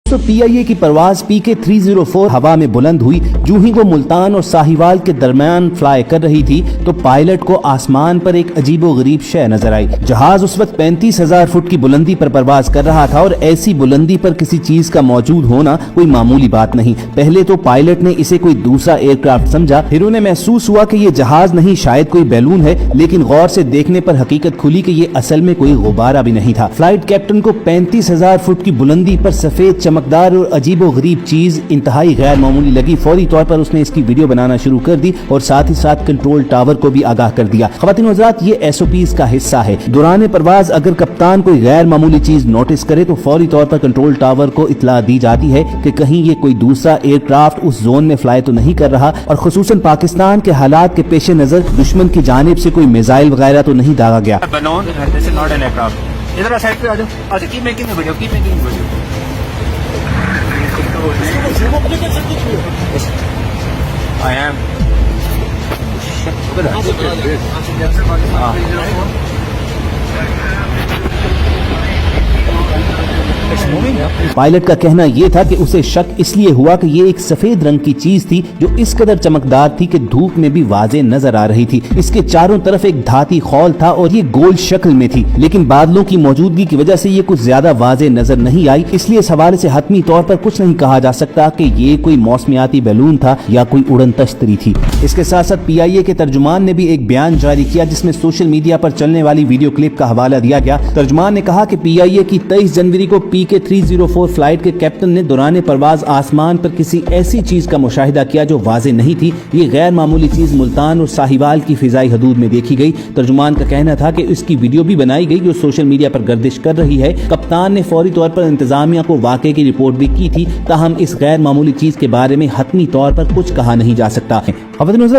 तो PIA की परवाज PK-304 हवा में बुलंद हुई। जो ही वो मुल्तान और साहिवाल के दरमियान फ्लाई कर रही थी तो पायलट को आसमान पर एक अजीबोगरीब शय नजर आई। जहाज उस वक्त 35,000 फुट की बुलंदी पर परवाज कर रहा था और ऐसी बुलंदी पर किसी चीज का मौजूद होना कोई मामूली बात नहीं। पहले तो पायलट ने इसे कोई दूसरा एयरक्राफ्ट समझा, फिर उन्हें महसूस हुआ कि ये जहाज नहीं शायद कोई बैलून है, लेकिन गौर से देखने पर हकीकत खुली कि ये असल में कोई गुब्बारा भी नहीं था। फ्लाइट कैप्टन को 35,000 फुट की बुलंदी पर सफेद चमकदार और अजीबोगरीब चीज इंतहाई गैर मामूली लगी। फौरी तौर पर उसने इसकी वीडियो बनाना शुरू कर दी और साथ ही साथ कंट्रोल टावर को भी आगाह कर दिया। ख्वातीन और हज़रात, ये SOPs का हिस्सा है। दौरान परवाज अगर कप्तान कोई गैर मामूली चीज नोटिस करे तो फौरी तौर पर कंट्रोल टावर को इत्तला दी जाती है कि कहीं ये कोई दूसरा एयरक्राफ्ट उस जोन में फ्लाई तो नहीं कर रहा और खुसूसन पाकिस्तान के हालात के पेश नजर दुश्मन की जानिब से कोई मिसाइल वगैरह तो नहीं दागा गया। I am. पायलट का कहना यह था कि उसे शक इसलिए हुआ कि ये एक सफेद रंग की चीज थी जो इस कदर चमकदार थी कि धूप में भी वाज़े नजर आ रही थी। इसके चारों तरफ एक धाती खौल था और ये गोल शक्ल में थी, लेकिन बादलों की मौजूदगी की वजह से ये कुछ ज्यादा वाज़े नजर नहीं आई। इसलिए इस हवाले से हतमी तौर पर कुछ नहीं कहा जा सकता कि ये कोई मौसमियाती बैलून था या कोई उड़न तश्तरी थी। इसके साथ साथ PIA के तर्जुमान ने भी एक बयान जारी किया जिसमें सोशल मीडिया पर चलने वाली वीडियो क्लिप का हवाला दिया गया। तर्जुमान ने कहा कि PIA की 23 जनवरी को PK-304 फ्लाइट के कैप्टन ने दौरान परवाज आसमान पर किसी ऐसी चीज का मुशाहिदा किया जो वाज़े नहीं थी। ये गैर मामूली चीज मुल्तान और साहिवाल की फिजाई हदूद में देखी गई। तर्जुमान का कहना था कि इसकी वीडियो भी बनाई गई जो सोशल मीडिया पर गर्दिश कर रही है। कप्तान ने फौरी तौर पर इंतजामिया को वाक़े की रिपोर्ट भी की थी, ताहम इस गैर मामूली चीज के बारे में हतमी तौर पर कुछ कहा नहीं जा सकता है।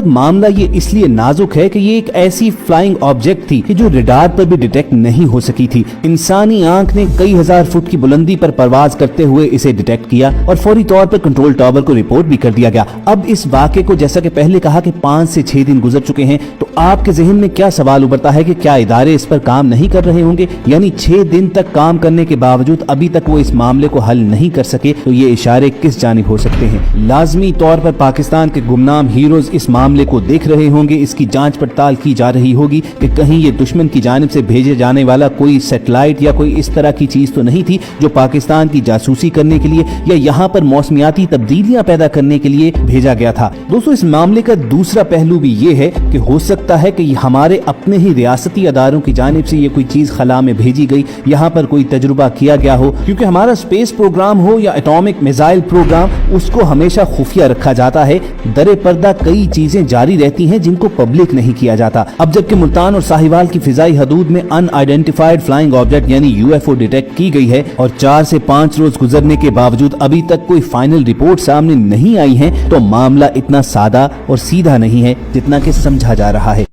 मामला ये इसलिए नाजुक है कि ये एक ऐसी फ्लाइंग ऑब्जेक्ट थी कि जो रडार पर भी डिटेक्ट नहीं हो सकी थी। इंसानी आंख ने कई हजार फुट की बुलंदी पर परवाज करते हुए इसे डिटेक्ट किया और फौरी तौर पर कंट्रोल टावर को रिपोर्ट भी कर दिया गया। अब इस वाक़े को जैसा कि पहले कहा कि 5 से 6 दिन गुजर चुके हैं, तो आपके जहन में क्या सवाल उभरता है कि क्या इदारे इस पर काम नहीं कर रहे होंगे? यानी 6 दिन तक काम करने के बावजूद अभी तक वो इस मामले को हल नहीं कर सके, तो ये इशारे किस जानिब हो सकते हैं? लाजमी तौर पर पाकिस्तान के गुमनाम हीरोज इस मामले को देख रहे होंगे। इसकी जांच पड़ताल की जा रही होगी कि कहीं ये दुश्मन की जानिब से भेजे जाने वाला कोई सैटेलाइट या कोई इस तरह की चीज तो नहीं थी जो पाकिस्तान की जासूसी करने के लिए या यहाँ पर मौसमियाती तब्दीलियां पैदा करने के लिए भेजा गया था। दोस्तों, इस मामले का दूसरा पहलू भी ये है कि हो सकता है कि हमारे अपने ही रियासती अदारों की जानिब से ये कोई चीज खला में भेजी गई, यहाँ पर कोई तजुर्बा किया गया हो, क्योंकि हमारा स्पेस प्रोग्राम हो या एटॉमिक मिसाइल प्रोग्राम, उसको हमेशा खुफिया रखा जाता है। दरे पर्दा कई चीजें जारी रहती हैं जिनको पब्लिक नहीं किया जाता। अब जबकि मुल्तान और साहिवाल की फिजाई हदूद में अनआइडेंटिफाइड फ्लाइंग ऑब्जेक्ट यानी UFO डिटेक्ट की गई है और 4 से 5 रोज गुजरने के बावजूद अभी तक कोई फाइनल रिपोर्ट सामने नहीं आई है, तो मामला इतना सादा और सीधा नहीं है जितना कि समझा जा रहा है।